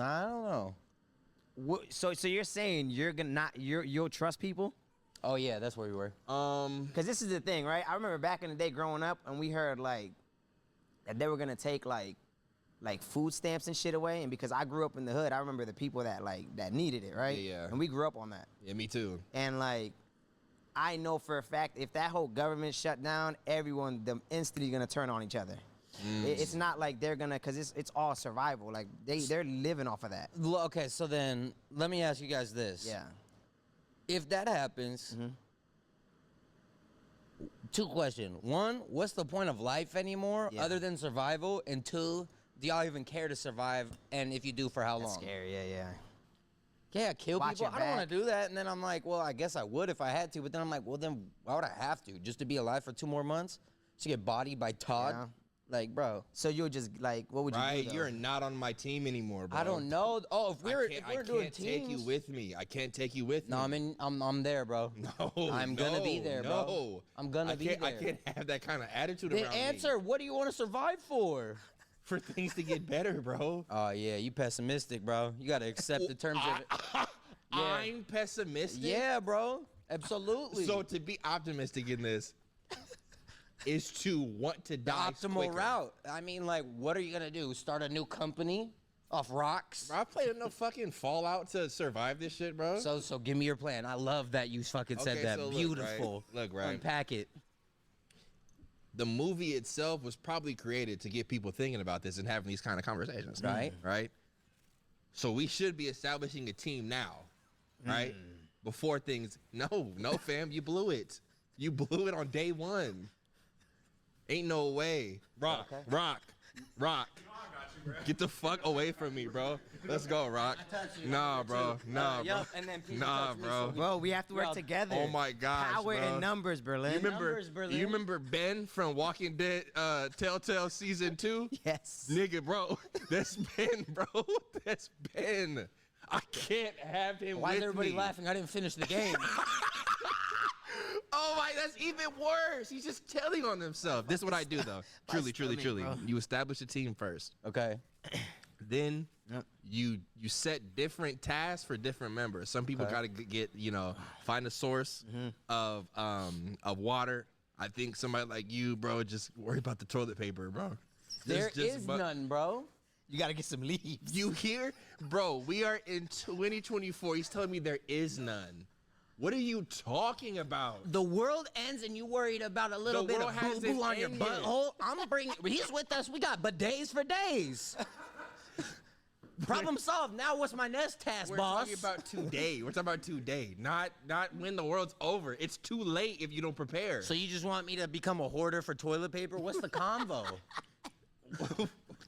Nah, I don't know. So you're saying you'll trust people? Oh yeah, that's where we were. Because this is the thing, right? I remember back in the day growing up, and we heard like that they were gonna take like food stamps and shit away. And because I grew up in the hood, I remember the people that needed it, right? Yeah. And we grew up on that. Yeah, me too. And like, I know for a fact if that whole government shut down, everyone them instantly gonna turn on each other. It's not like they're gonna, cause it's all survival. Like they're living off of that. Okay, so then let me ask you guys this. Yeah. If that happens, two questions. One, what's the point of life anymore other than survival? And two, do y'all even care to survive? And if you do, for how long? That's scary, yeah. Yeah, kill Watch people. your I don't want back. to do that. And then I'm like, well, I guess I would if I had to. But then I'm like, well, then why would I have to? Just to be alive for 2 more months? To get bodied by Todd? Yeah. Like, bro. So you'll just like, what would you do? Right, though? you're not on my team anymore, bro. I don't know. Oh, if we're I doing can't teams, take you with me. I can't take you with no, me. I'm there, bro. No, I'm gonna be there, bro. No, I'm gonna be there. I can't have that kind of attitude Then around answer. me. What do you want to survive for? For things to get better, bro. Oh yeah, you pessimistic, bro. You gotta accept the terms of it. I'm pessimistic. Yeah, bro. Absolutely. So to be optimistic in this is to want to the die optimal quicker. route. I mean, like, what are you gonna do? Start a new company off rocks? Bro, I played enough fucking Fallout to survive this shit, bro. So give me your plan. I love that you fucking said Okay, that. so look, Beautiful. right? Look, right. Unpack it. The movie itself was probably created to get people thinking about this and having these kind of conversations, Right. Right. So we should be establishing a team now, right? Before things. No, fam, you blew it. You blew it on day one. Ain't no way. Rock. Get the fuck away from me, bro. Let's go, Rock. Nah, bro. Nah, bro. And then people Nah, touch me, bro. so Bro, we have to work Well, together. Oh my gosh, Power bro. in numbers, Berlin. You remember Ben from Walking Dead Telltale Season 2? Yes. Nigga, bro. That's Ben, bro. That's Ben. I can't have him Why is with everybody me. laughing? I didn't finish the game. Oh my, that's even worse. He's just telling on himself. This is what I do, though. Truly. bro. You establish a team first. Okay. Then Yep. you set different tasks for different members. Some people got to get, find a source of water. I think somebody like you, bro, just worry about the toilet paper, bro. There is none, bro. You gotta get some leaves. You hear? Bro, we are in 2024. He's telling me there is none. What are you talking about? The world ends and you worried about a little The bit world of hasn't boo-boo on your ended. butthole. I'm bringing. He's with us. We got bidets for days. Problem solved. Now what's my next task, We're boss? talking about today. We're talking about today, not when the world's over. It's too late if you don't prepare. So you just want me to become a hoarder for toilet paper? What's the convo?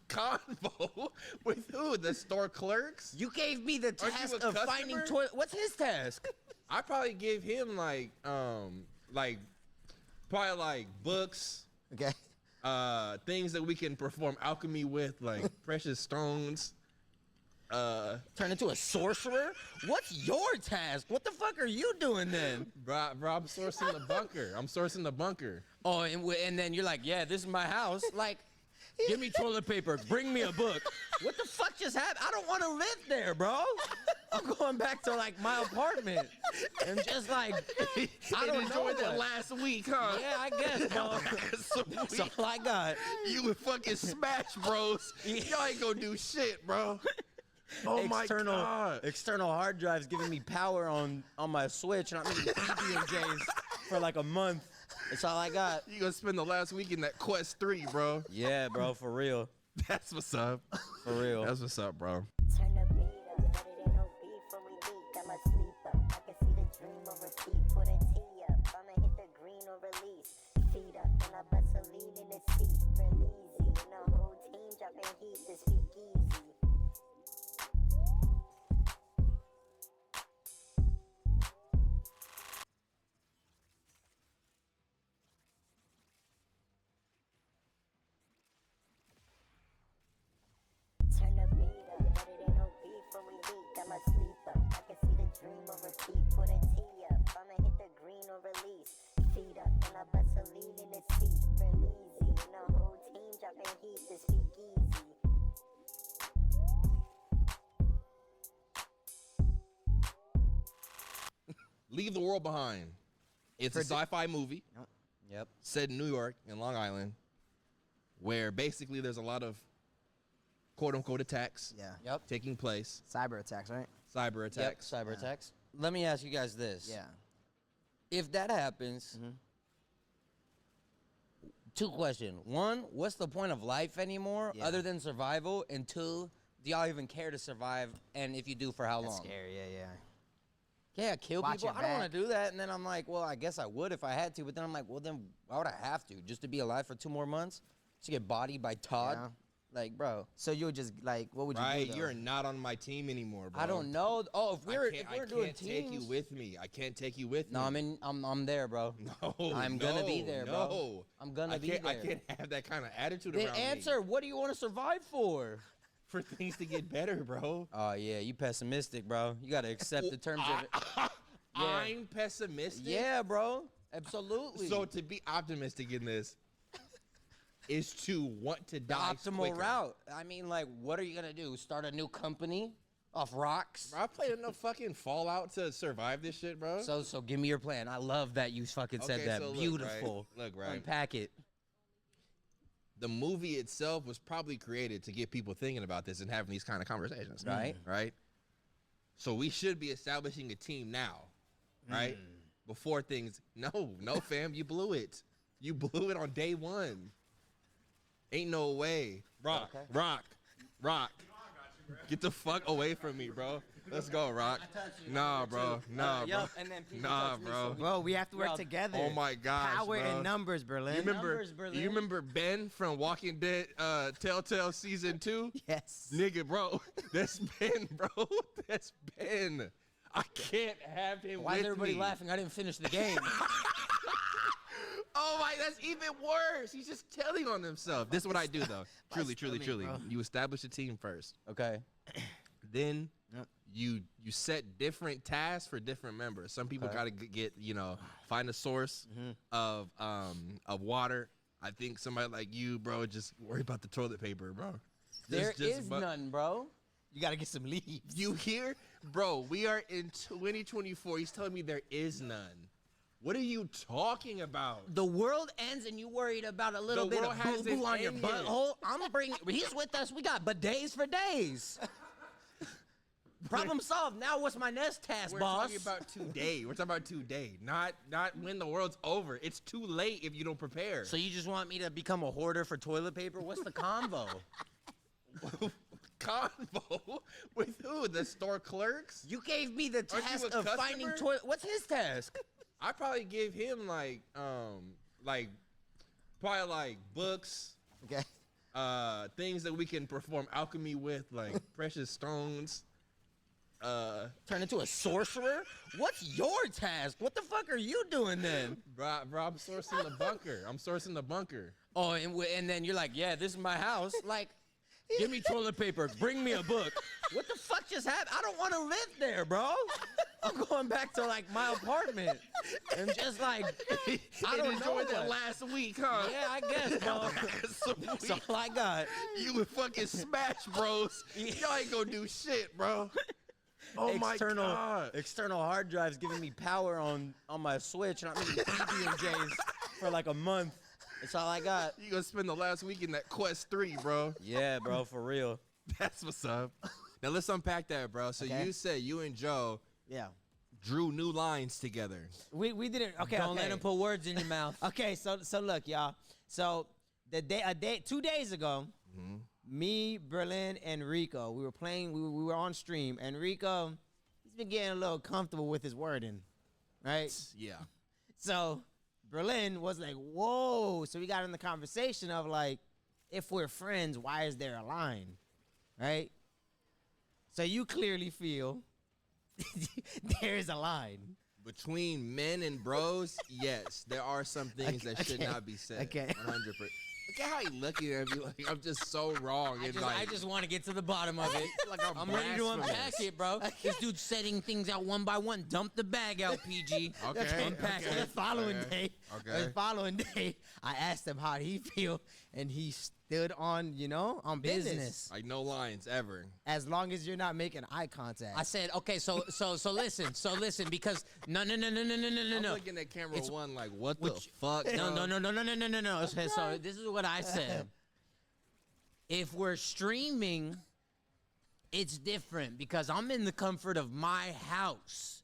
Convo with who? The store clerks? You gave me the you task a of finding customer? toilet. What's his task? I probably give him probably books, Okay. things that we can perform alchemy with, like precious stones. Turn into a sorcerer? What's your task? What the fuck are you doing then? Bro, I'm sourcing the bunker. Oh, and then you're like, yeah, this is my house. Like, give me toilet paper. Bring me a book. What the fuck just happened? I don't want to live there, bro. I'm going back to like my apartment and just like I don't know Enjoyed that what. last week, huh? Yeah, I guess, bro. That's all I got. You and fucking Smash Bros. Y'all ain't gonna do shit, bro. Oh my god. External hard drives giving me power on my Switch, and I'm eating DMGs for like a month. That's all I got. You gonna spend the last week in that Quest 3, bro. Yeah, bro, for real. That's what's up. For real. That's what's up, bro. Turn the beat up, but it ain't no beef when we beat. I'm a sleeper. I can see the dream on repeat. Put a T up, I'ma hit the green or release. Feet up, and I bust a lean in the seat. Real easy, and the whole team dropping heat to speak easy. Turn the beat up, but it ain't no beef when we beat. I'm a sleeper. I can see the dream on repeat. Put a T up, I'ma hit the green or release. Feet up, and I bust a lean in the seat. Real easy, and the whole team dropping heat to speak easy. Leave the World Behind. It's a sci-fi movie Yep. set in New York and Long Island, where basically there's a lot of quote-unquote attacks Yeah. taking place, Cyber attacks, right? cyber attacks. Yep. Cyber attacks. Let me ask you guys this. Yeah. If that happens, two questions. One, what's the point of life anymore Yeah. other than survival? And two, do y'all even care to survive? And if you do, for how That's long? scary. Yeah. Yeah, kill Watch people. your I don't want back. to do that. And then I'm like, well, I guess I would if I had to. But then I'm like, well, then why would I have to? Just to be alive for 2 more months? To get bodied by Todd? Yeah. Like, bro, So you would just like, what would you Right, do? Though? you're not on my team anymore, bro. I don't know. Oh, if we're doing can't teams, take you with me. I can't take you with no, me. I'm there, bro. No, I'm gonna be there, bro. No. I'm gonna be I there. can't have that kind of attitude Then around answer. me. What do you want to survive for? For things to get better, bro. Oh yeah, you pessimistic, bro. You gotta accept the terms of it. Yeah. I'm pessimistic. Yeah, bro. Absolutely. So to be optimistic in this is to want to the die optimal quicker. route. I mean, like, what are you gonna do? Start a new company off rocks? Bro, I played enough fucking Fallout to survive this shit, bro. So give me your plan. I love that you fucking said Okay, that. so look, Beautiful. right? Look, right. Unpack it. The movie itself was probably created to get people thinking about this and having these kind of conversations. Right. Right. So we should be establishing a team now, right? Before things. No, fam, you blew it. You blew it on day one. Ain't no way. Rock. Get the fuck away from me, bro. Let's go, Rock. Nah, bro. Nah, bro. Yup, and then people Nah, touch me, bro. so Bro, we have to work Well, together. Oh my gosh, Power bro. in numbers, Berlin. You remember? Numbers, Berlin. You remember Ben from Walking Dead, Telltale season 2? Yes. Nigga, bro, that's Ben, bro. That's Ben. I can't have him Why is with everybody me. laughing? I didn't finish the game. Oh my, that's even worse. He's just telling on himself. This is what I do, though. Truly, truly, stomach, truly. bro. You establish a team first. Okay. Then Yep. you set different tasks for different members. Some people Okay. gotta get, find a source of water. I think somebody like you, bro, just worry about the toilet paper, bro. There Just is bu- none, bro. You got to get some leaves. You hear? Bro, we are in 2024. He's telling me there is none. What are you talking about? The world ends and you worried about a little The bit world of boo-boo hasn't on your ended. butthole. I'm bringing. He's with us. We got bidets for days. Problem solved. Now what's my next task, We're boss? talking about today. We're talking about today, not when the world's over. It's too late if you don't prepare. So you just want me to become a hoarder for toilet paper? What's the convo? Convo with who? The store clerks? You gave me the Aren't you task a of finding customer? toilet. What's his task? I probably give him probably like books, Okay. things that we can perform alchemy with, like precious stones. Turn into a sorcerer? What's your task? What the fuck are you doing then? Bro, I'm sourcing the bunker. I'm sourcing the bunker. Oh, and then you're like, yeah, this is my house. Like, give me toilet paper. Bring me a book. What the fuck just happened? I don't want to live there, bro. I'm going back to like my apartment and just like I don't know enjoyed that what. last week, huh? Yeah, I guess, bro. That's all I got. You and fucking Smash Bros. Y'all ain't gonna do shit, bro. Oh my god. External hard drives giving me power on my Switch, and I'm eating DMGs for like a month. That's all I got. You gonna spend the last week in that Quest 3, bro. Yeah, bro, for real. That's what's up. Now let's unpack that, bro. So Okay. you said you and Joe Yeah. drew new lines together. We didn't. Okay. Don't okay. let him put words in your mouth. Okay, so look, y'all. So 2 days ago, me, Berlin, and Rico, we were playing. We were on stream, and Rico, he's been getting a little comfortable with his wording, right? Yeah. So Berlin was like, "Whoa!" So we got in the conversation of like, if we're friends, why is there a line, right? So you clearly feel there is a line. Between men and bros, yes, there are some things that should Okay. not be said. Okay. 100%. Look at how he looking at me like I'm just so wrong. I just want to get to the bottom of it. like I'm ready to unpack blasphemous. it, bro. This dude's setting things out one by one. Dump the bag out, PG. Okay. Unpack okay. The following Okay. day, Okay. the following day, I asked him how he feel, and he stood on, on business. Like no lines ever. As long as you're not making eye contact. I said, okay, so listen, because no. I'm looking at camera one like, what the fuck? No. Oh, Okay, so this is what I said. If we're streaming, it's different because I'm in the comfort of my house.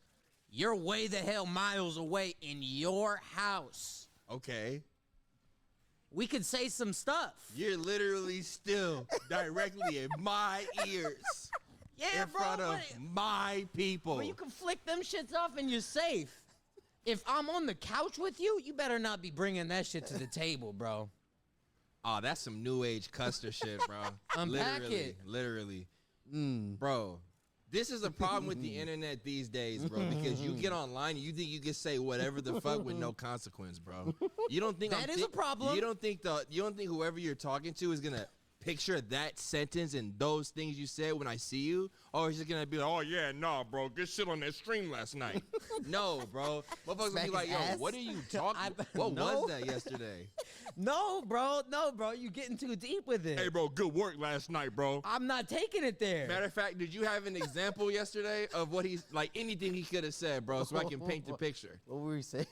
You're way the hell miles away in your house. Okay. We could say some stuff. You're literally still directly in my ears. Yeah, in bro. front of my people. Well, you can flick them shits off and you're safe. If I'm on the couch with you, you better not be bringing that shit to the table, bro. Oh, that's some new age custer shit, bro. Unpack literally, it. Literally. Bro, this is a problem with the internet these days, bro, because you get online and you think you can say whatever the fuck with no consequence, bro. You don't think That is a problem. You don't think whoever you're talking to is gonna picture that sentence and those things you said when I see you? Or is it gonna be like, oh yeah, nah, bro, good shit on that stream last night. No, bro. Motherfuckers gonna be like, yo, what are you talking What was that yesterday? No, bro. You getting too deep with it. Hey, bro, good work last night, bro. I'm not taking it there. Matter of fact, did you have an example yesterday of what he's like, anything he could have said, bro, so I can paint the picture? What were we saying?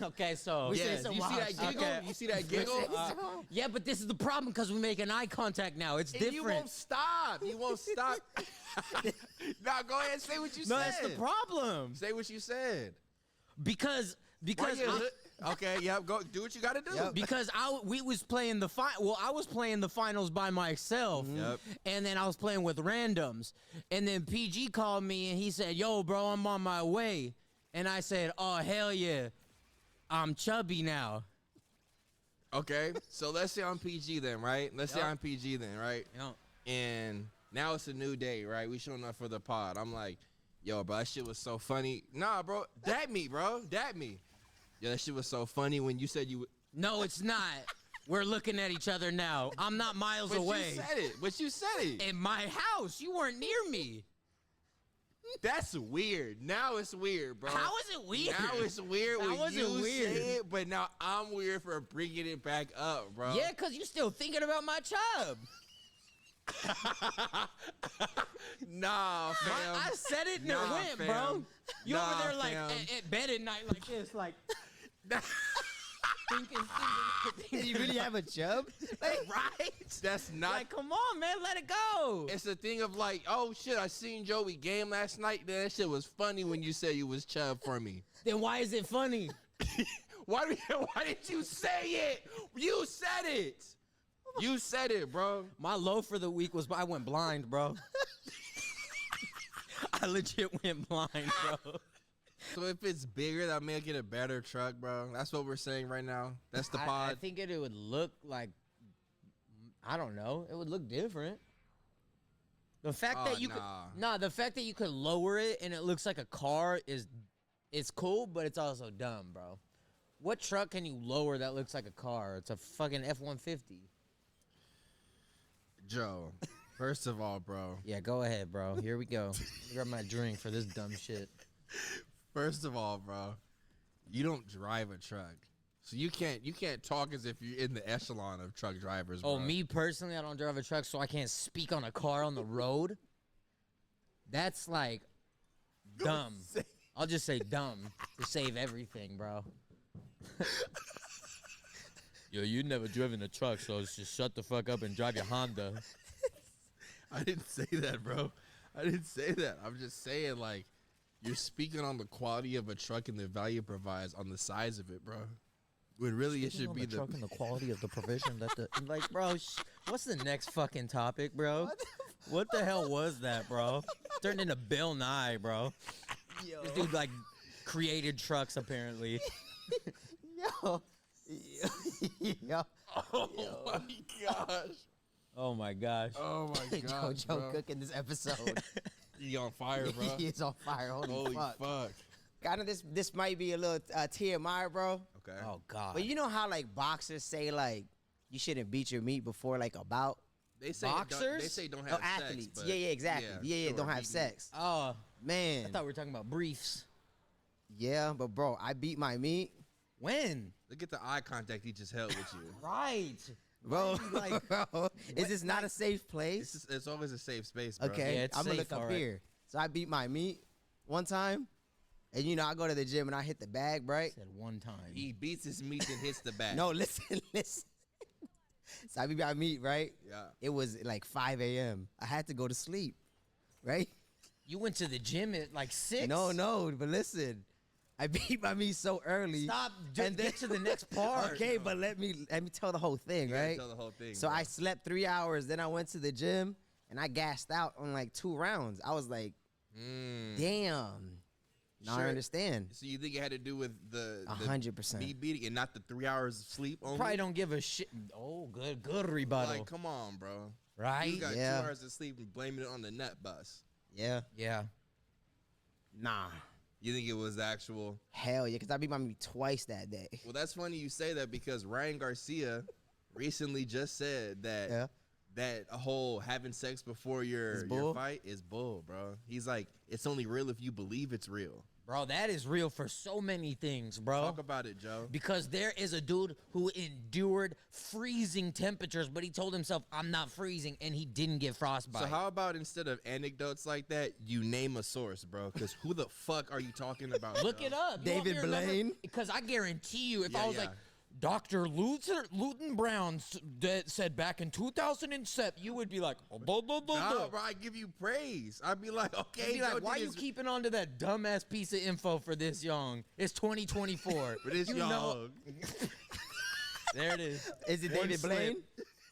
Okay, so Yeah, you see that giggle? Okay. You see that giggle? Yeah, but this is the problem because we make an eye contact now. It's And different. you won't stop. You won't stop. Now go ahead and say what you No, said. that's the problem. Say what you said. Because Okay, yep. Go do what you got to do. Yep. because we was playing I was playing the finals by myself. Yep. And then I was playing with randoms. And then PG called me and he said, "Yo, bro, I'm on my way." And I said, "Oh, hell yeah. I'm chubby now." Okay, so let's say I'm PG then, right? Let's say Yep. I'm PG then, right? Yep. And now it's a new day, right? We showing up for the pod. I'm like, yo, bro, that shit was so funny. Nah, bro, dap me, bro. Dap me. Yo, that shit was so funny when you said you would. No, it's not. We're looking at each other now. I'm not miles But away. you said it. But you said it. In my house. You weren't near me. That's weird. Now it's weird, bro. How is it weird? Now it's weird That when wasn't you weird. say it, but now I'm weird for bringing it back up, bro. Yeah, because you still thinking about my chub. Nah, fam. I said it and Nah, it went, fam. bro. You Nah, over there like fam. at bed at night like this, like thinking. You really have a chub? Right? That's not. Like, come on, man, let it go. It's a thing of like, oh shit, I seen Joey game last night. That shit was funny when you said you was chub for me. Then why is it funny? Why did you say it? You said it. You said it, bro. My low for the week was I went blind, bro. I legit went blind, bro. So if it's bigger, that may get a better truck, bro. That's what we're saying right now. That's the I pod. think it would look like, I don't know, it would look different. The fact Oh, that you the fact that you could lower it and it looks like a car it's cool, but it's also dumb, bro. What truck can you lower that looks like a car? It's a fucking F-150. Joe, first of all, bro. Yeah, go ahead, bro. Here we go. Grab my drink for this dumb shit. First of all, bro, you don't drive a truck. So you can't talk as if you're in the echelon of truck drivers, bro. Oh, me personally, I don't drive a truck, so I can't speak on a car on the road. That's like dumb. I'll just say dumb to save everything, bro. Yo, you never driven a truck, so just shut the fuck up and drive your Honda. I didn't say that, bro. I didn't say that. I'm just saying, like, you're speaking on the quality of a truck and the value it provides on the size of it, bro. When really it should be the truck and the quality of the provision that the like, bro. What's the next fucking topic, bro? What the hell was that, bro? Turned into Bill Nye, bro. Yo. This dude like created trucks apparently. Yo. Yo. Oh my gosh. Oh my gosh. Oh my gosh. Joe bro. Cook in this episode. He on fire, bro. He is on fire. Holy fuck. Kind of this might be a little TMI, bro. Okay. Oh god. But you know how like boxers say like you shouldn't beat your meat before like a bout? They say Boxers? They say don't have sex. Athletes. But Yeah, exactly. Yeah, sure, don't have beating- sex. Oh, Man. I thought we were talking about briefs. Yeah, but bro, I beat my meat. When? Look at the eye contact he just held with you. Right. Bro, Like, bro, is this not a safe place? It's always a safe space, bro. Okay, Yeah, it's I'm gonna safe, look up alright. here. So I beat my meat one time, and you know I go to the gym and I hit the bag, right? said one time. He beats his meat and hits the back. No, listen. So I beat my meat, right? Yeah. It was like 5 a.m. I had to go to sleep, right? You went to the gym at like 6. No, but listen, I beat my meat so early. Stop. Just get to the next part. Okay, but let me tell the whole thing, You gotta right? tell the whole thing. So bro. I slept 3 hours, then I went to the gym and I gassed out on like 2 rounds. I was like, damn. Now I Sure. understand. So you think it had to do with the 100%. meat beating and not the 3 hours of sleep only? Probably don't give a shit. Oh, good rebuttal. Like, come on, bro. Right? You got Yeah. 2 hours of sleep and blaming it on the nut bus. Yeah. Yeah. Nah. You think it was actual? Hell yeah, because I beat my meat twice that day. Well, that's funny you say that because Ryan Garcia recently just said that Yeah. that a whole having sex before your bull? fight is bull, bro. He's like, it's only real if you believe it's real. Bro, that is real for so many things, bro. Talk about it, Joe. Because there is a dude who endured freezing temperatures, but he told himself, I'm not freezing, and he didn't get frostbite. So how about instead of anecdotes like that, you name a source, bro? Because who the fuck are you talking about? Look Joe? it up. David Blaine? Because I guarantee you, if Yeah, I was yeah. like, Dr. Luton Brown said back in 2007, you would be like, oh, blah, blah, blah, Nah, blah. bro, I give you praise. I'd be like, okay, You'd be like, Joe why did you his- keeping on to that dumbass piece of info for this young? It's 2024. But it's You know- young. There it is. Is it One David slip. Blaine?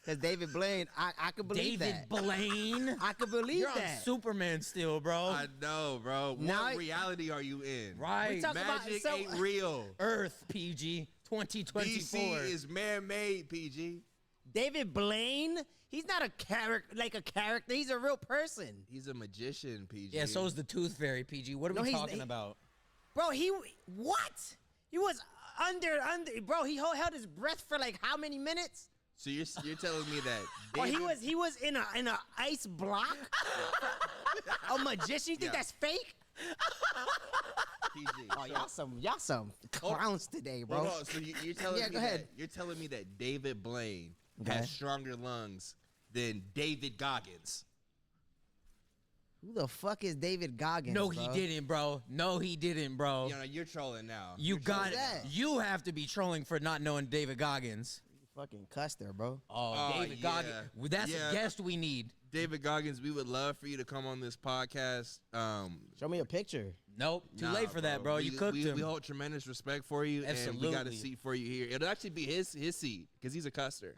Because David Blaine, I could believe David that. Blaine? I could believe You're on that. Superman still, bro. I know, bro. Now What I- reality are you in? Right. We talk about- Magic so- ain't real. Earth, PG, 2024. DC is man-made, PG. David Blaine, he's not a character. He's a real person. He's a magician, PG. Yeah, so is the Tooth Fairy, PG. What are No, we he's- talking he- about? Bro, what? He was under, bro, he held his breath for like how many minutes? So you're telling me that Oh, David, he was in a ice block? A magician? You think Yeah. that's fake? PG. Oh, y'all some clowns today, bro. Hold on. So you're telling Yeah, me go ahead. you're telling me that David Blaine Okay. has stronger lungs than David Goggins. Who the fuck is David Goggins? No, bro? he didn't, bro. No, he didn't, bro. You know, you're trolling now. You You're got it. trolling that? now. You have to be trolling for not knowing David Goggins. Fucking Custer, bro. Oh, David yeah. Goggins. Well, that's Yeah. a guest we need. David Goggins, we would love for you to come on this podcast. Show me a picture. Nope, too Nah, late for that, bro. You cooked him. We hold tremendous respect for you, and we got a Absolutely. seat for you here. It'll actually be his seat because he's a custer.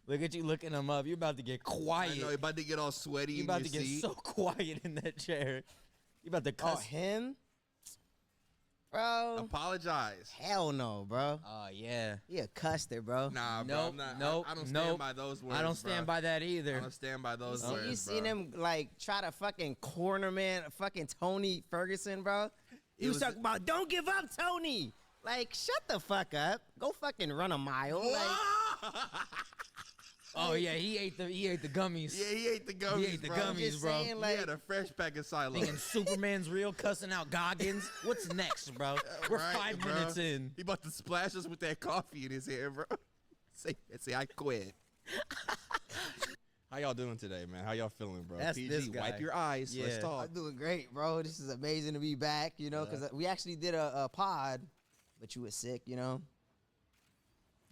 Look at you looking him up. You're about to get I quiet. know you're about to get all sweaty You're in about your to get seat. so quiet in that chair. You about to Oh, cuss. him? Bro. Apologize. Hell no, bro. Oh, yeah. He a Custer, bro. Nah, bro. Nope, I'm not, nope, I don't stand nope. by those words. I don't stand bro. by that I either. don't stand by those So words. you seen bro. him like try to fucking corner man fucking Tony Ferguson, bro? He was was- talking about don't give up, Tony. Like, shut the fuck up. Go fucking run a mile. Like, Oh, yeah, he ate the gummies. Yeah, he ate the gummies. He ate the bro. gummies, just bro. saying, He like, had a fresh pack of Silo. Thinking Superman's real, cussing out Goggins. What's next, bro? We're Right, 5 bro. minutes in. He about to splash us with that coffee in his hair, bro. Say I quit. How y'all doing today, man? How y'all feeling, bro? That's PG, this guy. wipe your eyes. Let's Yeah. talk. I'm doing great, bro. This is amazing to be back, you know, because we actually did a pod, but you were sick, you know.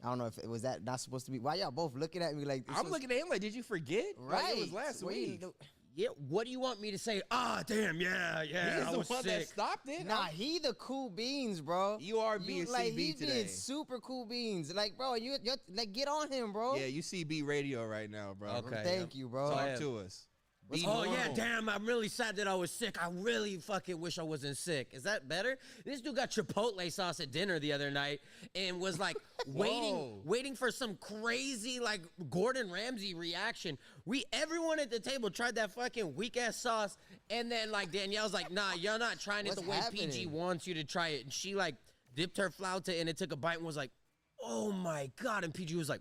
I don't know if it was that not supposed to be. Why y'all both looking at me like this I'm was- looking at him like, did you forget? right? Like, it was last What you week. do- Yeah, what do you want me to say? Ah, damn, yeah, He's I the was one sick. that stopped it. Nah, he the cool beans, bro. You are being like, CB he today. being super cool beans. Like, bro, you're like get on him, bro. Yeah, you CB radio right now, bro. Okay. Thank you, bro. Talk Yeah. to us. Be Oh, yeah, normal. damn, I'm really sad that I was sick. I really fucking wish I wasn't sick. Is that better? This dude got Chipotle sauce at dinner the other night and was like Whoa. waiting for some crazy like Gordon Ramsay reaction. Everyone at the table tried that fucking weak ass sauce, and then like Danielle's like, nah, you're not trying it What's the way PG happening? wants you to try it. And she like dipped her flauta and it took a bite and was like, oh my God. And PG was like,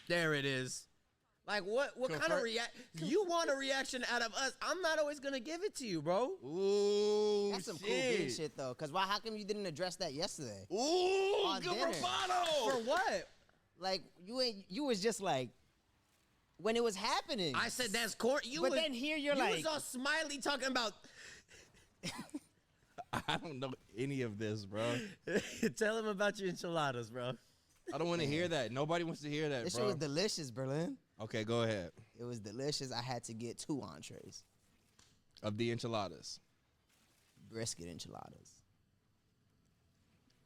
there it is. Like, what kind of you want a reaction out of us? I'm not always going to give it to you, bro. Ooh, That's some cool bean shit though. Cause how come you didn't address that yesterday? Ooh, On good dinner. For bravado. what? Like you was just like when it was happening. I said that's corny. But then here you're you like- was all smiley talking about. I don't know any of this, bro. Tell him about your enchiladas, bro. I don't want to hear that. Nobody wants to hear that, This shit bro. was delicious, Berlin. Okay, go ahead. It was delicious. I had to get 2 entrees. Of the enchiladas. Brisket enchiladas.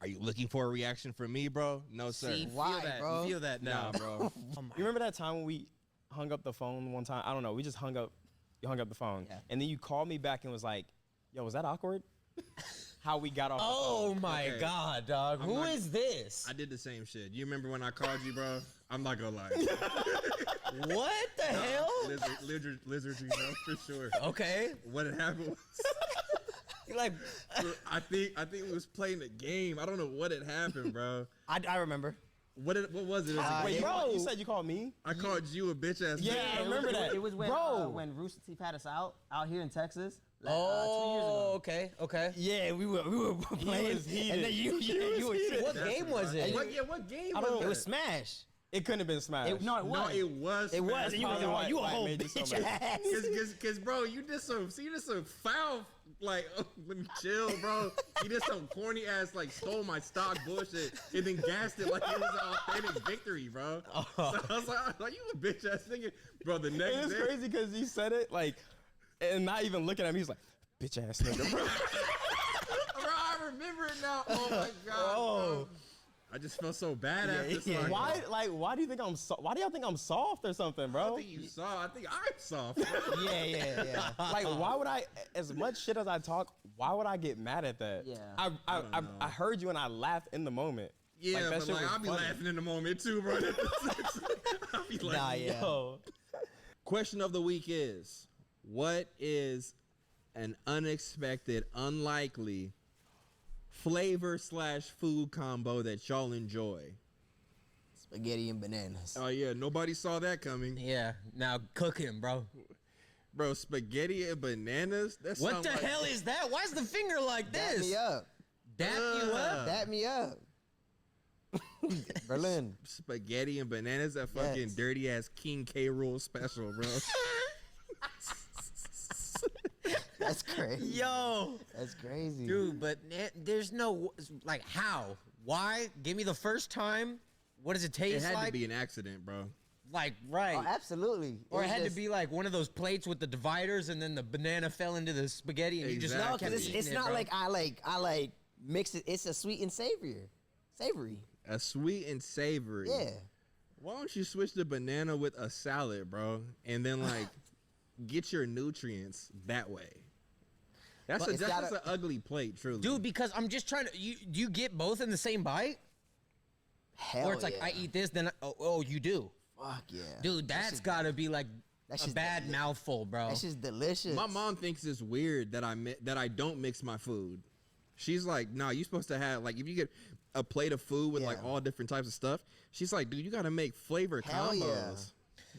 Are you looking for a reaction from me, bro? No, sir. See, Why, feel that, bro? Feel that now, Nah, bro. You remember that time when we hung up the phone one time? I don't know. We just hung up. You hung up the phone, Yeah. and then you called me back and was like, "Yo, was that awkward?" How we got off. Oh the phone. my Okay. God, dog. I'm Who not- is this? I did the same shit. You remember when I called you, bro? I'm not gonna lie. What the hell? Lizard, you know, for sure. Okay. What had happened was, You're like, I think we was playing a game. I don't know what had happened, bro. I remember. What was it? It was a Wait, game. you said you called me? I called you a bitch ass. Yeah, nigga. I remember that. It was when Bro. when Rooster Teeth had us out here in Texas. Like, 2 years oh, ago. okay, okay. Yeah, we were playing, was heated. and then you were shit. What game was it? What game I was don't- it? It was Smash. It couldn't have been Smash. No, it was. No, it was. It was. Smash. And you were probably like, you a why it whole made you so bitch mad. ass. Cause, bro, you did some foul, like, let me chill, bro. You did some corny ass, like, stole my stock bullshit and then gassed it like it was an authentic victory, bro. So I was like, you a bitch ass nigga, bro. The next It was day, crazy because he said it like, and not even looking at me. He's like, "Bitch ass nigga." Bro. bro, I remember it now. Oh my god, bro. I just felt so bad after. So I- Why do you think I'm? Why do y'all think I'm soft or something, I bro? don't think you saw. I think I'm soft. Bro. Yeah. Like, why would I? As much shit as I talk, why would I get mad at that? Yeah. I heard you and I laughed in the moment. Yeah, Like, that but shit like was I'll be funny. laughing in the moment too, bro. I'll be like, Nah, yeah. Yo. Question of the week is, what is an unexpected, unlikely flavor/food combo that y'all enjoy? Spaghetti and bananas. Oh yeah, nobody saw that coming. Yeah. Now cook him, bro. Bro, spaghetti and bananas? That What sound the like- hell is that? Why's the finger like Dap this? me up. Dap you up? Dap me up. Berlin. Spaghetti and bananas, that fucking Yes. dirty ass King K. Rool special, bro. That's crazy. Yo, That's crazy. dude, but there's no like how, why? Give me the first time. What does it It taste had like? to be an accident, bro. Like right. Oh, absolutely. Or it was had to just- be like one of those plates with the dividers, and then the banana fell into the spaghetti, and you just Exactly. No, kept because eating it's it, not bro. like I like mix it. It's a sweet and savory. A sweet and savory. Yeah. Why don't you switch the banana with a salad, bro? And then like get your nutrients that way. That's But it's just gotta- an ugly plate, truly. dude. Because I'm just trying to. Do you get both in the same bite, Hell or it's like yeah. I eat this, then oh you do, Fuck yeah. dude. That's gotta be like that's a just bad deli- mouthful, bro. That's just delicious. My mom thinks it's weird that I don't mix my food. She's like, nah, you supposed to have like if you get a plate of food with like Yeah. all different types of stuff. She's like, dude, you gotta make flavor Hell combos. yeah.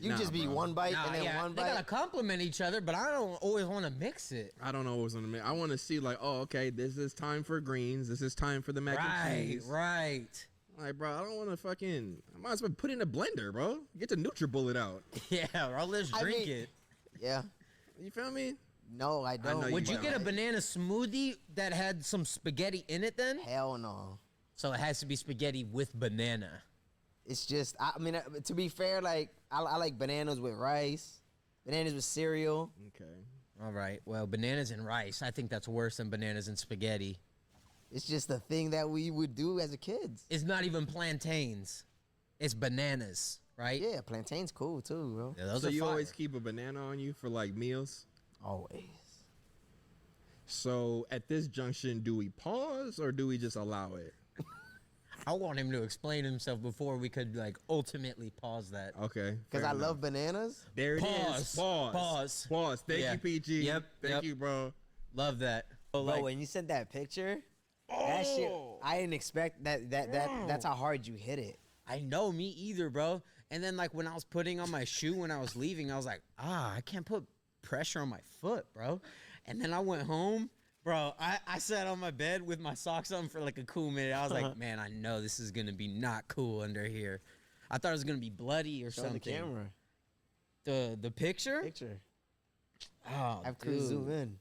You Nah, just be bro. one bite Nah, and then yeah, one they bite. gotta complement each other, but I don't always want to mix it. I don't know what's gonna make. I want to see like, oh, okay, this is time for greens. This is time for the mac and Right, cheese. right. Like, bro, I don't want to fucking. I might as well put it in a blender, bro. Get the NutriBullet out. Yeah, or let's I drink mean- it. Yeah. You feel me? No, I don't. know you Would you might get a like- banana smoothie that had some spaghetti in it then? Hell no. So it has to be spaghetti with banana. It's just, I mean, to be fair, like, I like bananas with rice, bananas with cereal. Okay. All right. Well, bananas and rice. I think that's worse than bananas and spaghetti. It's just a thing that we would do as a kids. It's not even plantains. It's bananas, right? Yeah, plantain's cool too, bro. Yeah, those So are you fire. always keep a banana on you for like meals. Always. So at this junction, do we pause or do we just allow it? I want him to explain himself before we could like ultimately pause that. Okay. Because fair I enough. love bananas. There it is. Pause. Pause. Pause. Pause. Thank Yeah. you, PG. Yep, Thank yep. you, bro. Love that. Bro, when you sent that picture, that shit, I didn't expect that's how hard you hit it. I know, me either, bro. And then like when I was putting on my shoe when I was leaving, I was like, I can't put pressure on my foot, bro. And then I went home, bro. I sat on my bed with my socks on for like a cool minute. I was like, man, I know this is gonna be not cool under here. I thought it was gonna be bloody or Show something. the camera. The picture? Picture. Oh, Have Cruz dude. zoom in.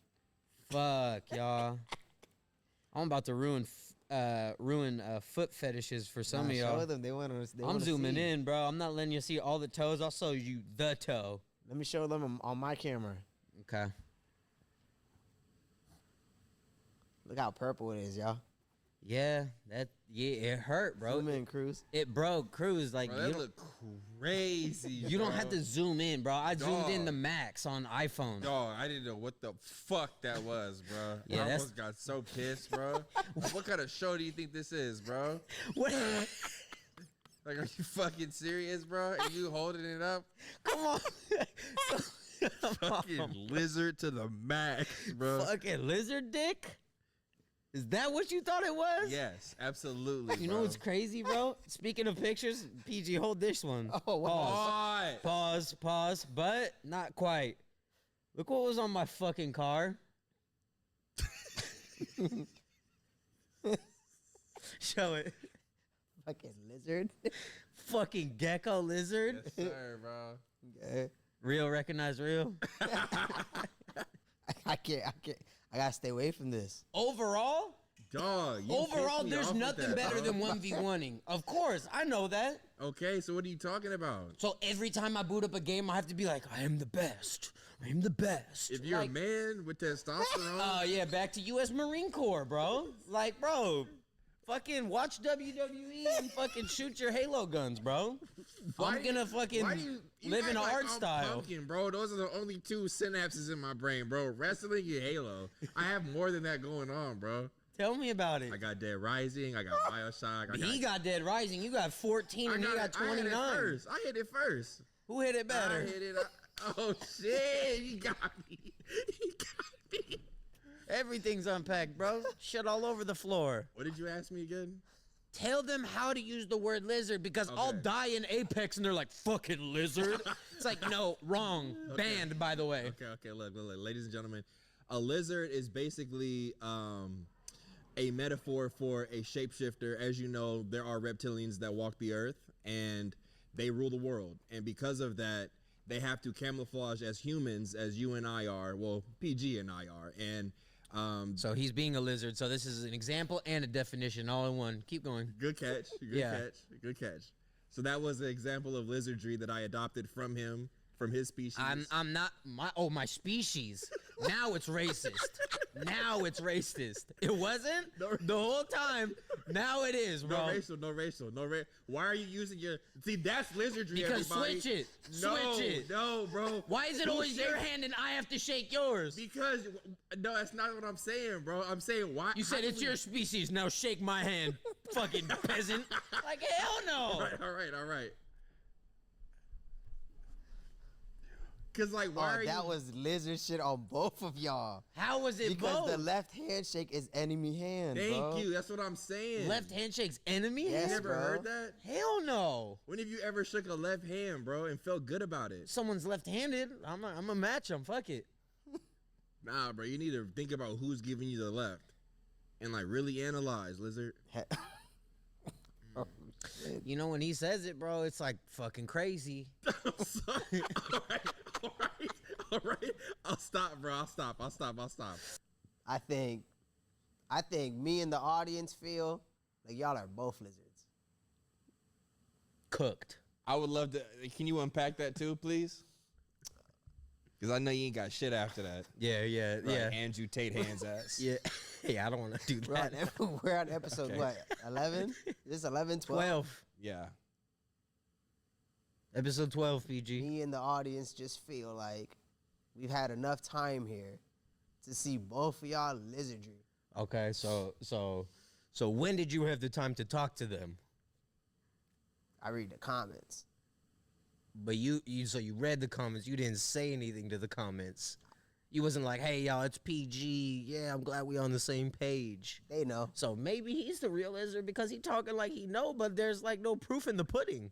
Fuck, y'all. I'm about to ruin foot fetishes for some of y'all. Show them. They want to. I'm zooming in, bro. I'm not letting you see all the toes. I'll show you the toe. Let me show them on my camera. Okay. Look how purple it is, y'all. Yeah, it hurt, bro. Zoom in, Cruz. It broke, Cruz. Like Bro, you that don't, look crazy. you don't have to zoom in, bro. I zoomed in Dog. the max on iPhone. Dog, I didn't know what the fuck that was, bro. Yeah, I that's- almost got so pissed, bro. Like, what kind of show do you think this is, bro? What? Like, are you fucking serious, bro? Are you holding it up? Come on. Fucking lizard to the max, bro. Fucking lizard dick? Is that what you thought it was? Yes, absolutely. You know what's crazy, bro? Speaking of pictures, PG, hold this one. Oh, wow. Pause, but not quite. Look what was on my fucking car. Show it. Fucking lizard. Fucking gecko lizard. Yes, sir, bro. Okay. Real, recognize real. I can't. I gotta stay away from this. Overall, Dog, you overall, pissed me there's off with nothing that, better bro. than 1v1ing. Of course, I know that. Okay, so what are you talking about? So every time I boot up a game, I have to be like, I am the best. I am the best. If you're like, a man with testosterone, oh yeah, back to U.S. Marine Corps, bro. Like, bro, fucking watch WWE and fucking shoot your Halo guns, bro. I'm gonna fucking why do you live in act an like art I'm style. Pumpkin, bro. Those are the only two synapses in my brain, bro. Wrestling and Halo. I have more than that going on, bro. Tell me about it. I got Dead Rising. I got Bioshock. He got Dead Rising. You got 14 and he got 29. I hit it first. Who hit it better? I hit it. Oh shit! He got me. He got me. Everything's unpacked, bro. Shit all over the floor. What did you ask me again? Tell them how to use the word lizard because I'll Okay. die in Apex and they're like, fucking lizard. It's like, no, wrong. Banned, by the way. Okay. Look, ladies and gentlemen, a lizard is basically a metaphor for a shapeshifter. As you know, there are reptilians that walk the earth and they rule the world, and because of that, they have to camouflage as humans, as you and I are. Well, PG and I are, and So he's being a lizard. So this is an example and a definition all in one. Keep going. good catch, good catch. So that was an example of lizardry that I adopted from him, from his species. I'm not my species. Now it's racist. Now it's racist. It wasn't the whole time. Now it is, bro. No racial. Why are you using your? See, that's lizardry. Because everybody. switch it. No, Switch it. no, bro. Why is it Who always your shakes- hand and I have to shake yours? Because no, that's not what I'm saying, bro. I'm saying why. You said how it's do we- your species. Now shake my hand, fucking peasant. Like hell no. All right. Cause like, why are that you? was lizard shit on both of y'all. How was it Because both? the left handshake is enemy hand, Thank bro. you. That's what I'm saying. Left handshake's enemy Yes, You hand? never bro. heard that? Hell no. When have you ever shook a left hand, bro, and felt good about it? Someone's left-handed. I'm a match them. Fuck it. Nah, bro. You need to think about who's giving you the left, and like really analyze, lizard. Oh, shit. You know when he says it, bro, it's like fucking crazy. All right. I'll stop, bro. I'll stop. I think me and the audience feel like y'all are both lizards. Cooked. I would love to. Can you unpack that too, please? Because I know you ain't got shit after that. Yeah. Andrew Tate hands ass. Yeah. Hey, I don't want to do that. We're on episode what? 11? This is 11, 12? 12. Yeah. Episode 12, PG. Me and the audience just feel like we've had enough time here to see both of y'all lizardry. Okay, so when did you have the time to talk to them? I read the comments. But you read the comments. You didn't say anything to the comments. You wasn't like, hey, y'all, it's PG. Yeah, I'm glad we on the same page. They know. So maybe he's the real lizard because he talking like he know, but there's like no proof in the pudding.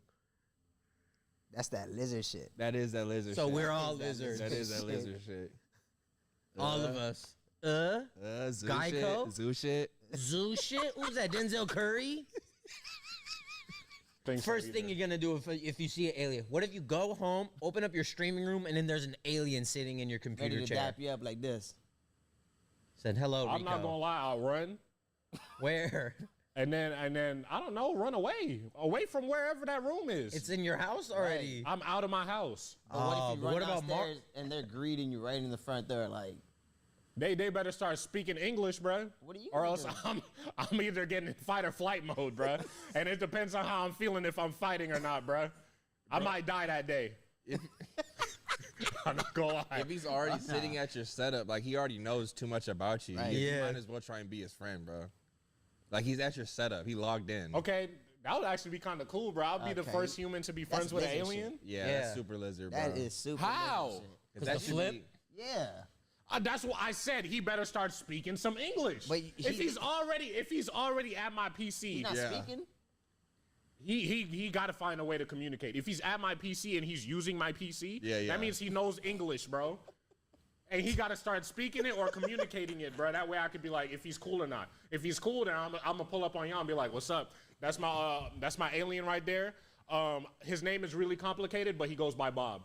That's that lizard shit. That is that lizard So shit. we're all That lizards. That is that lizard shit. All of us. Zoo Geico? shit. Zoo shit. Zoo shit? Who's that? Denzel Curry? think so First thing either. you're gonna do if you see an alien. What if you go home, open up your streaming room, and then there's an alien sitting in your computer Ready to chair? dap you up like this. Said hello, Rico. I'm not gonna lie, I'll run. Where? And then I don't know, run away from wherever that room is. It's in your house already. I'm out of my house. But what if you but run what about downstairs and they're greeting you right in the front door, like, They better start speaking English, bro. What are you Or gonna else do? I'm either getting in fight or flight mode, bro. And it depends on how I'm feeling if I'm fighting or not, bro. I might die that day. I'm not gonna lie. If he's already sitting at your setup, like he already knows too much about you, Right. you Yeah. might as well try and be his friend, bro. Like he's at your setup, he logged in. Okay, that would actually be kind of cool, bro. I'll be the Okay. first human to be friends with an lizard alien. Yeah, Yeah. that's super lizard, bro. that is super. How? lizard shit. 'Cause that the should flip? be- Yeah. That's what I said. He better start speaking some English. But if he's already at my PC, He's not Yeah. speaking. he got to find a way to communicate. If he's at my PC and he's using my PC, Yeah. that means he knows English, bro. And he got to start speaking it or communicating it, bro. That way I could be like, if he's cool or not. If he's cool, then I'm gonna pull up on y'all and be like, "What's up? That's my alien right there. His name is really complicated, but he goes by Bob."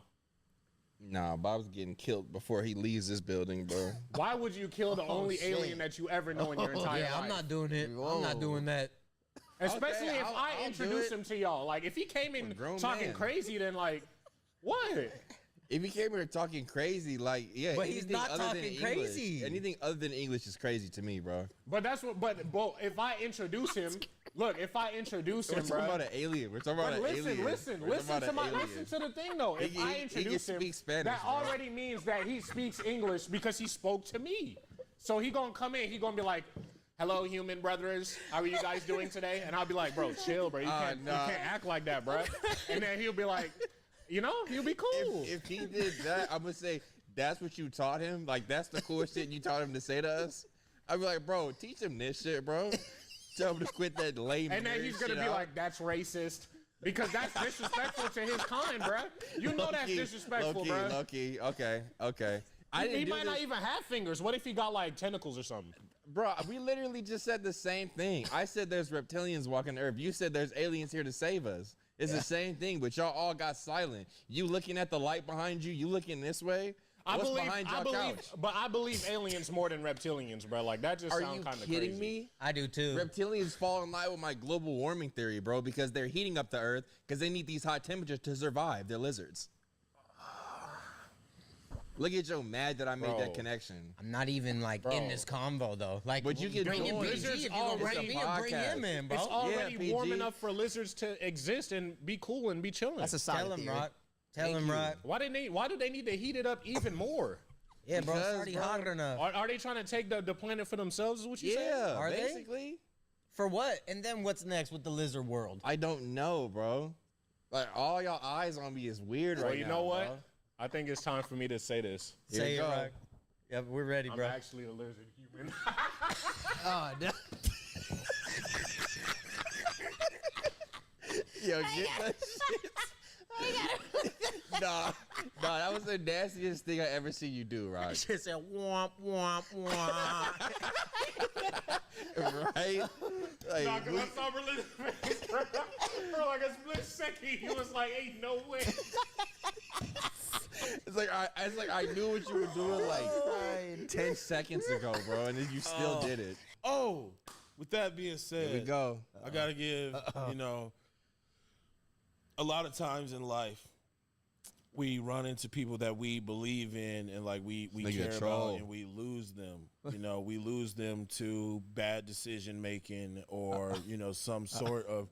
Nah, Bob's getting killed before he leaves this building, bro. Why would you kill the only shit. alien that you ever know in your entire life? Yeah, I'm not doing it. I'm Whoa. not doing that. Especially Okay, if I'll I do introduce it. him to y'all. Like, if he came in grown talking man. crazy, then like, what? If he came here talking crazy, like, yeah, But he's anything not other than talking English- crazy. Anything other than English is crazy to me, bro. But that's what. But if I introduce him, look, if I introduce We're him, talking bro. about an alien. We're talking about But an listen, alien. listen, We're talking listen about to an my alien. listen to the thing though. If He- I he introduce can him, speak Spanish, that bro. already means that he speaks English because he spoke to me. So he gonna come in, he gonna be like, "Hello, human brothers. How are you guys doing today?" And I'll be like, "Bro, chill, bro. You can't act like that, bro." And then he'll be like, he'll be cool. If he did that, I'm gonna say that's what you taught him. Like that's the cool shit you taught him to say to us. I'd be like, bro, teach him this shit, bro. Tell him to quit that lame. And then he's gonna shit be out. like, "That's racist," because that's disrespectful to his kind, bruh. You know that's Low-key, disrespectful, low-key, bruh. low-key. Okay. I He didn't do might not this. even have fingers. What if he got like tentacles or something? Bro, we literally just said the same thing. I said there's reptilians walking the earth. You said there's aliens here to save us. It's the same thing, but y'all all got silent. You looking at the light behind you, you looking this way. What's behind y'all couch? But I believe aliens more than reptilians, bro. Like that just Are sounds you kind of kidding crazy. me? I do too. Reptilians fall in line with my global warming theory, bro, because they're heating up the earth because they need these hot temperatures to survive. They're lizards. Look at Joe mad that I made Bro. that connection. I'm not even like in Bro. this convo though. Like, But you can bring in join. PG if you gonna Already bring me or bring podcast. him in, bro. It's already PG. warm enough for lizards to exist and be cool and be chilling. That's a solid Tell him, theory. Rock. Tell Thank him, you. Rock. Why do they need to heat it up even more? Yeah, bro, it's Because, already bro, hot enough. Are they trying to take the planet for themselves? Is what you saying? Yeah, Are they? basically. For what? And then what's next with the lizard world? I don't know, bro. Like all y'all eyes on me is weird Well, right you now. know what? bro. I think it's time for me to say this. Here Say you it, go. Rock. Yep, we're ready, I'm bro. actually a lizard human. Oh, no. Yo, get that shit. Nah, that was the nastiest thing I ever seen you do, Rock. Just said womp womp womp. Right? Like, Nah, 'cause I saw Berlin's face for like a split second. He was like, "Ain't no way." it's like I knew what you were doing like 10 seconds ago, bro, and then you still did it. Oh, with that being said, Here we go. I gotta give, a lot of times in life, we run into people that we believe in and like we Nigga care troll. about, and we lose them. We lose them to bad decision making or some sort of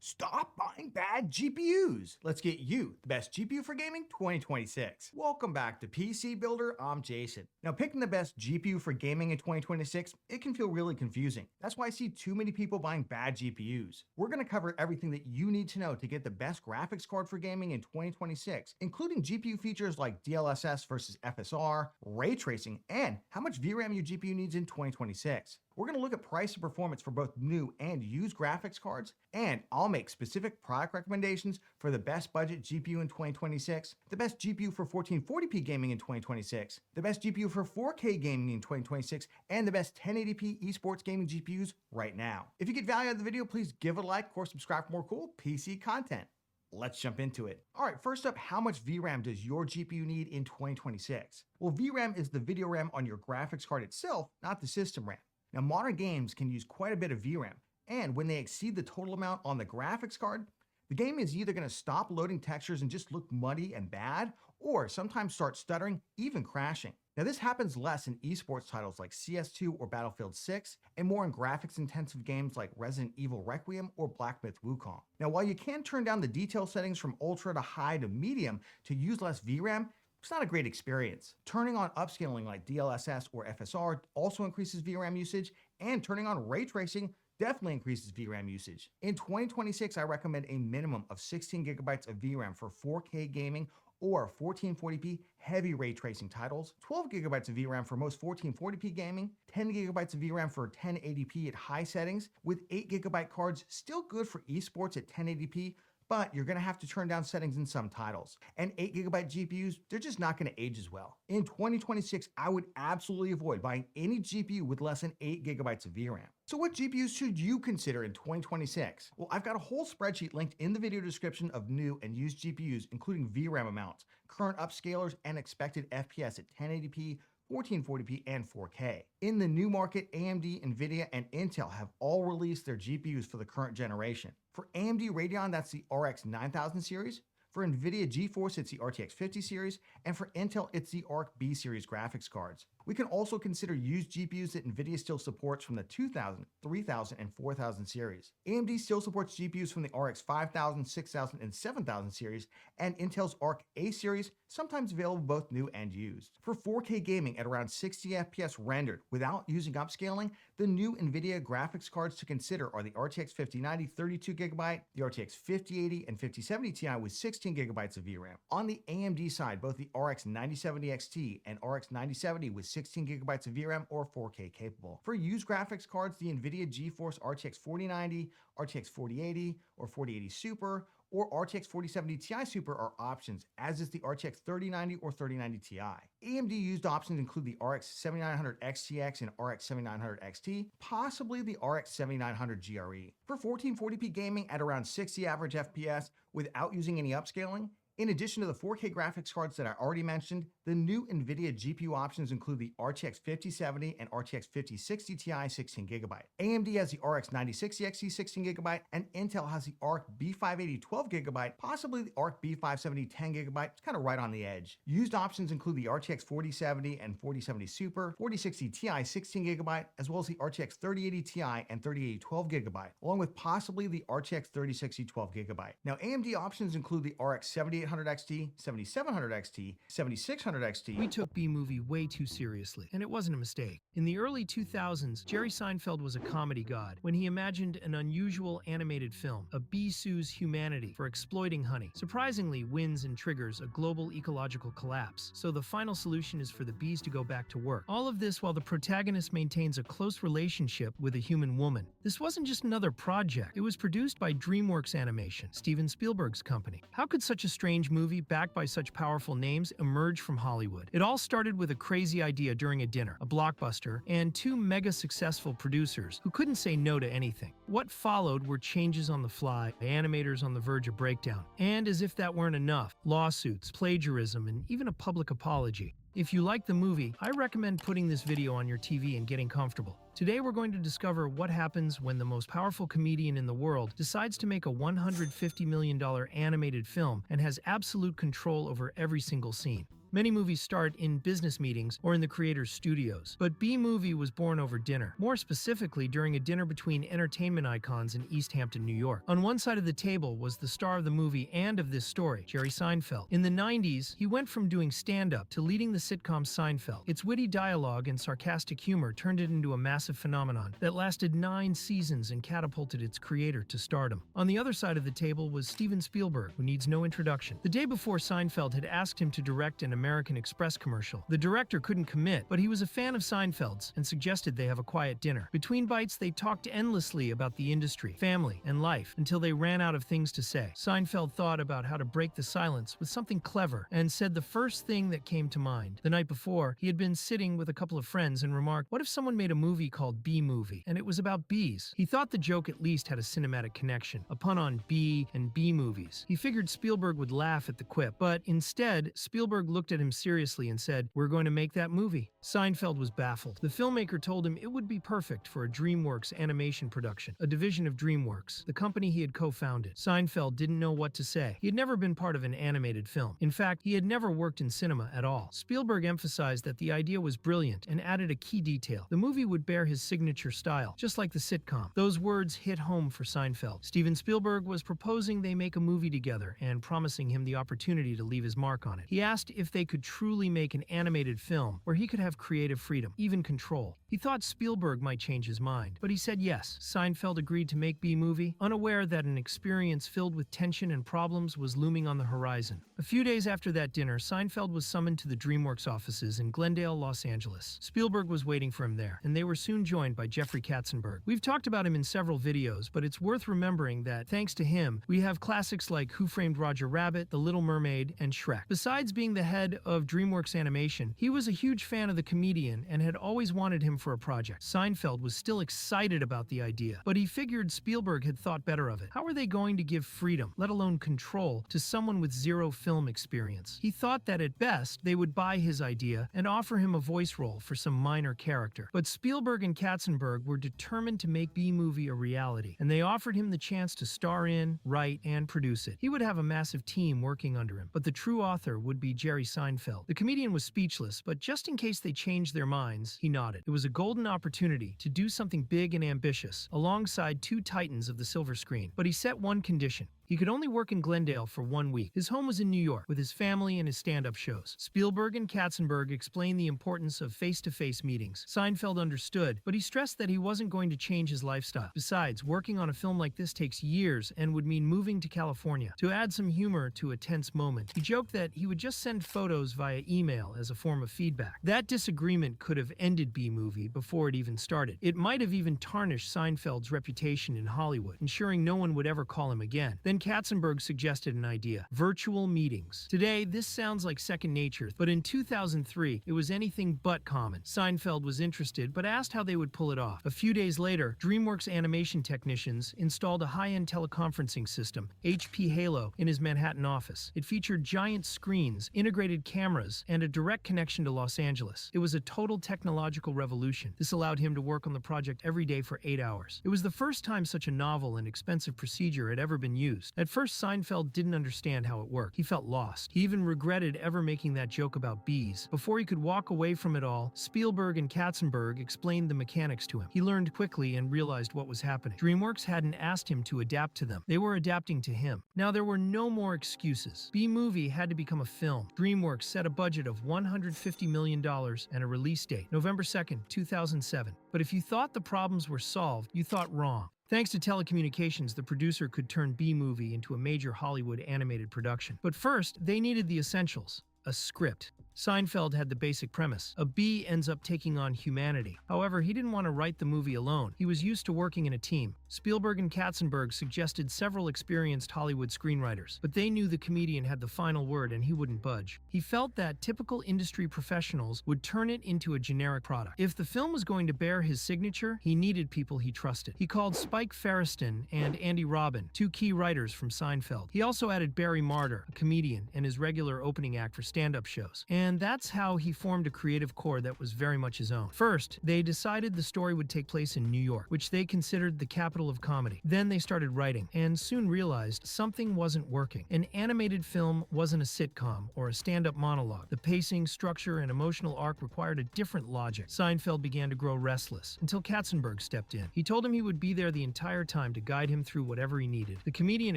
Stop buying bad GPUs. Let's get you the best GPU for gaming 2026. Welcome back to PC Builder. I'm Jason. Now, picking the best GPU for gaming in 2026, it can feel really confusing. That's why I see too many people buying bad GPUs. We're going to cover everything that you need to know to get the best graphics card for gaming in 2026, including GPU features like DLSS versus FSR, ray tracing, and how much VRAM your GPU needs in 2026. We're going to look at price and performance for both new and used graphics cards, and I'll make specific product recommendations for the best budget GPU in 2026, the best GPU for 1440p gaming in 2026, the best GPU for 4K gaming in 2026, and the best 1080p esports gaming GPUs right now. If you get value out of the video, please give it a like or subscribe for more cool PC content. Let's jump into it. All right, first up, how much VRAM does your GPU need in 2026? Well, VRAM is the video RAM on your graphics card itself, not the system RAM. Now, modern games can use quite a bit of VRAM, and when they exceed the total amount on the graphics card, the game is either going to stop loading textures and just look muddy and bad, or sometimes start stuttering, even crashing. Now, this happens less in esports titles like CS2 or Battlefield 6, and more in graphics-intensive games like Resident Evil Requiem or Black Myth Wukong. Now, while you can turn down the detail settings from ultra to high to medium to use less VRAM, it's not a great experience. Turning on upscaling like DLSS or FSR also increases VRAM usage, and turning on ray tracing definitely increases VRAM usage. In 2026, I recommend a minimum of 16 gigabytes of VRAM for 4K gaming or 1440p heavy ray tracing titles, 12 gigabytes of VRAM for most 1440p gaming, 10 gigabytes of VRAM for 1080p at high settings, with 8 gigabyte cards still good for esports at 1080p, but you're going to have to turn down settings in some titles. And 8 gigabyte GPUs, they're just not going to age as well. In 2026, I would absolutely avoid buying any GPU with less than 8 gigabytes of VRAM. So what GPUs should you consider in 2026? Well, I've got a whole spreadsheet linked in the video description of new and used GPUs, including VRAM amounts, current upscalers, and expected FPS at 1080p, 1440p, and 4K. In the new market, AMD, NVIDIA, and Intel have all released their GPUs for the current generation. For AMD Radeon, that's the RX 9000 series. For NVIDIA GeForce, it's the RTX 50 series. And for Intel, it's the Arc B series graphics cards. We can also consider used GPUs that NVIDIA still supports from the 2000, 3000, and 4000 series. AMD still supports GPUs from the RX 5000, 6000, and 7000 series, and Intel's Arc A series, sometimes available both new and used. For 4K gaming at around 60 FPS rendered without using upscaling, the new NVIDIA graphics cards to consider are the RTX 5090 32GB, the RTX 5080 and 5070 Ti with 16 gigabytes of VRAM. On the AMD side, both the RX 9070 XT and RX 9070 with 16 gigabytes of VRAM or 4K capable. For used graphics cards, the NVIDIA GeForce RTX 4090, RTX 4080, or 4080 Super, or RTX 4070 Ti Super are options, as is the RTX 3090 or 3090 Ti. AMD used options include the RX 7900 XTX and RX 7900 XT, possibly the RX 7900 GRE. For 1440p gaming at around 60 average FPS without using any upscaling, in addition to the 4K graphics cards that I already mentioned, the new NVIDIA GPU options include the RTX 5070 and RTX 5060 Ti 16GB. AMD has the RX 9060 XT 16GB, and Intel has the Arc B580 12GB, possibly the Arc B570 10GB. It's kind of right on the edge. Used options include the RTX 4070 and 4070 Super, 4060 Ti 16GB, as well as the RTX 3080 Ti and 3080 12GB, along with possibly the RTX 3060 12GB. Now, AMD options include the RX 7800 XT, 7700 XT, 7600 XT. We took B-Movie way too seriously, and it wasn't a mistake. In the early 2000s, Jerry Seinfeld was a comedy god when he imagined an unusual animated film, a bee sues humanity for exploiting honey. Surprisingly, wins and triggers a global ecological collapse, so the final solution is for the bees to go back to work. All of this while the protagonist maintains a close relationship with a human woman. This wasn't just another project. It was produced by DreamWorks Animation, Steven Spielberg's company. How could such a strange movie backed by such powerful names emerge from Hollywood? It all started with a crazy idea during a dinner, a blockbuster, and two mega successful producers who couldn't say no to anything. What followed were changes on the fly, animators on the verge of breakdown, and as if that weren't enough, lawsuits, plagiarism, and even a public apology. If you like the movie, I recommend putting this video on your TV and getting comfortable. Today we're going to discover what happens when the most powerful comedian in the world decides to make a $150 million animated film and has absolute control over every single scene. Many movies start in business meetings or in the creator's studios, but B-Movie was born over dinner, more specifically during a dinner between entertainment icons in East Hampton, New York. On one side of the table was the star of the movie and of this story, Jerry Seinfeld. In the 90s, he went from doing stand-up to leading the sitcom Seinfeld. Its witty dialogue and sarcastic humor turned it into a massive phenomenon that lasted 9 seasons and catapulted its creator to stardom. On the other side of the table was Steven Spielberg, who needs no introduction. The day before, Seinfeld had asked him to direct an American Express commercial. The director couldn't commit, but he was a fan of Seinfeld's and suggested they have a quiet dinner. Between bites, they talked endlessly about the industry, family, and life until they ran out of things to say. Seinfeld thought about how to break the silence with something clever and said the first thing that came to mind. The night before, he had been sitting with a couple of friends and remarked, "What if someone made a movie called B-Movie?" And it was about bees. He thought the joke at least had a cinematic connection, a pun on B and B movies. He figured Spielberg would laugh at the quip, but instead, Spielberg looked at him seriously and said, "We're going to make that movie." Seinfeld was baffled. The filmmaker told him it would be perfect for a DreamWorks animation production, a division of DreamWorks, the company he had co-founded. Seinfeld didn't know what to say. He had never been part of an animated film. In fact, he had never worked in cinema at all. Spielberg emphasized that the idea was brilliant and added a key detail. The movie would bear his signature style, just like the sitcom. Those words hit home for Seinfeld. Steven Spielberg was proposing they make a movie together and promising him the opportunity to leave his mark on it. He asked if they could truly make an animated film where he could have creative freedom, even control. He thought Spielberg might change his mind, but he said yes. Seinfeld agreed to make B-Movie, unaware that an experience filled with tension and problems was looming on the horizon. A few days after that dinner, Seinfeld was summoned to the DreamWorks offices in Glendale, Los Angeles. Spielberg was waiting for him there, and they were soon joined by Jeffrey Katzenberg. We've talked about him in several videos, but it's worth remembering that, thanks to him, we have classics like Who Framed Roger Rabbit, The Little Mermaid, and Shrek. Besides being the head of DreamWorks Animation, he was a huge fan of the comedian and had always wanted him for a project. Seinfeld was still excited about the idea, but he figured Spielberg had thought better of it. How are they going to give freedom, let alone control, to someone with zero film experience? He thought that at best, they would buy his idea and offer him a voice role for some minor character. But Spielberg and Katzenberg were determined to make B-Movie a reality, and they offered him the chance to star in, write, and produce it. He would have a massive team working under him, but the true author would be Jerry Seinfeld. The comedian was speechless, but just in case they changed their minds, he nodded. It was a golden opportunity to do something big and ambitious, alongside 2 titans of the silver screen. But he set one condition. He could only work in Glendale for 1 week. His home was in New York, with his family and his stand-up shows. Spielberg and Katzenberg explained the importance of face-to-face meetings. Seinfeld understood, but he stressed that he wasn't going to change his lifestyle. Besides, working on a film like this takes years and would mean moving to California. To add some humor to a tense moment, he joked that he would just send photos via email as a form of feedback. That disagreement could have ended B-Movie before it even started. It might have even tarnished Seinfeld's reputation in Hollywood, ensuring no one would ever call him again. Then Katzenberg suggested an idea: virtual meetings. Today, this sounds like second nature, but in 2003, it was anything but common. Seinfeld was interested, but asked how they would pull it off. A few days later, DreamWorks animation technicians installed a high-end teleconferencing system, HP Halo, in his Manhattan office. It featured giant screens, integrated cameras, and a direct connection to Los Angeles. It was a total technological revolution. This allowed him to work on the project every day for 8 hours. It was the first time such a novel and expensive procedure had ever been used. At first, Seinfeld didn't understand how it worked. He felt lost. He even regretted ever making that joke about bees. Before he could walk away from it all, Spielberg and Katzenberg explained the mechanics to him. He learned quickly and realized what was happening. DreamWorks hadn't asked him to adapt to them. They were adapting to him. Now there were no more excuses. B-Movie had to become a film. DreamWorks set a budget of $150 million and a release date, November 2nd, 2007. But if you thought the problems were solved, you thought wrong. Thanks to telecommunications, the producer could turn B-Movie into a major Hollywood animated production. But first, they needed the essentials: a script. Seinfeld had the basic premise. A bee ends up taking on humanity. However, he didn't want to write the movie alone. He was used to working in a team. Spielberg and Katzenberg suggested several experienced Hollywood screenwriters, but they knew the comedian had the final word and he wouldn't budge. He felt that typical industry professionals would turn it into a generic product. If the film was going to bear his signature, he needed people he trusted. He called Spike Feresten and Andy Robin, 2 key writers from Seinfeld. He also added Barry Marder, a comedian, and his regular opening act for stand-up shows. And And that's how he formed a creative core that was very much his own. First, they decided the story would take place in New York, which they considered the capital of comedy. Then they started writing, and soon realized something wasn't working. An animated film wasn't a sitcom or a stand-up monologue. The pacing, structure, and emotional arc required a different logic. Seinfeld began to grow restless, until Katzenberg stepped in. He told him he would be there the entire time to guide him through whatever he needed. The comedian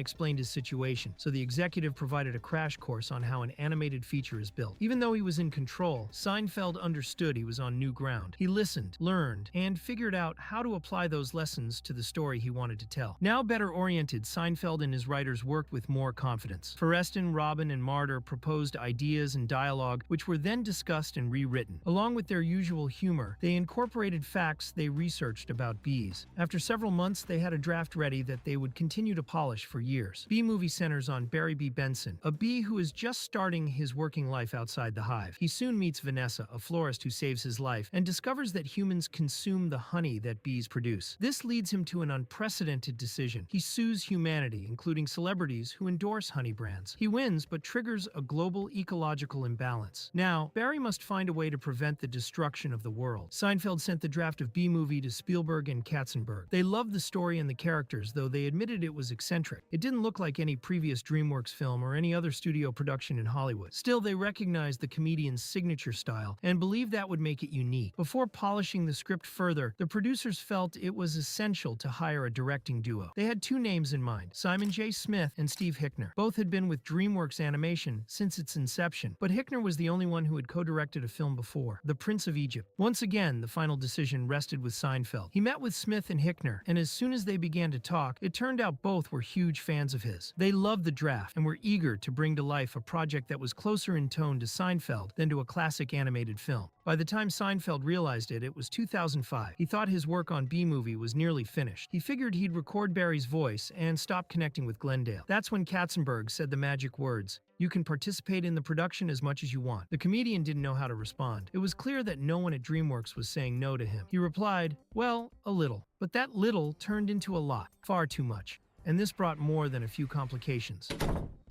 explained his situation, so the executive provided a crash course on how an animated feature is built. Even though he was in control, Seinfeld understood he was on new ground. He listened, learned, and figured out how to apply those lessons to the story he wanted to tell. Now better oriented, Seinfeld and his writers worked with more confidence. Forreston, Robin, and Martyr proposed ideas and dialogue, which were then discussed and rewritten. Along with their usual humor, they incorporated facts they researched about bees. After several months, they had a draft ready that they would continue to polish for years. B-Movie centers on Barry B. Benson, a bee who is just starting his working life outside the hive. He soon meets Vanessa, a florist who saves his life, and discovers that humans consume the honey that bees produce. This leads him to an unprecedented decision. He sues humanity, including celebrities who endorse honey brands. He wins, but triggers a global ecological imbalance. Now, Barry must find a way to prevent the destruction of the world. Seinfeld sent the draft of B-Movie to Spielberg and Katzenberg. They loved the story and the characters, though they admitted it was eccentric. It didn't look like any previous DreamWorks film or any other studio production in Hollywood. Still, they recognized the comedian's signature style and believed that would make it unique. Before polishing the script further, the producers felt it was essential to hire a directing duo. They had two names in mind, Simon J. Smith and Steve Hickner. Both had been with DreamWorks Animation since its inception, but Hickner was the only one who had co-directed a film before, The Prince of Egypt. Once again, the final decision rested with Seinfeld. He met with Smith and Hickner, and as soon as they began to talk, it turned out both were huge fans of his. They loved the draft and were eager to bring to life a project that was closer in tone to Seinfeld than to a classic animated film. By the time Seinfeld realized it, it was 2005. He thought his work on B-Movie was nearly finished. He figured he'd record Barry's voice and stop connecting with Glendale. That's when Katzenberg said the magic words, "You can participate in the production as much as you want." The comedian didn't know how to respond. It was clear that no one at DreamWorks was saying no to him. He replied, "Well, a little." But that little turned into a lot, far too much. And this brought more than a few complications.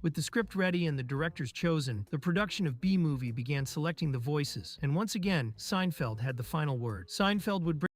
With the script ready and the directors chosen, the production of B-Movie began selecting the voices, and once again, Seinfeld had the final word. Seinfeld would bring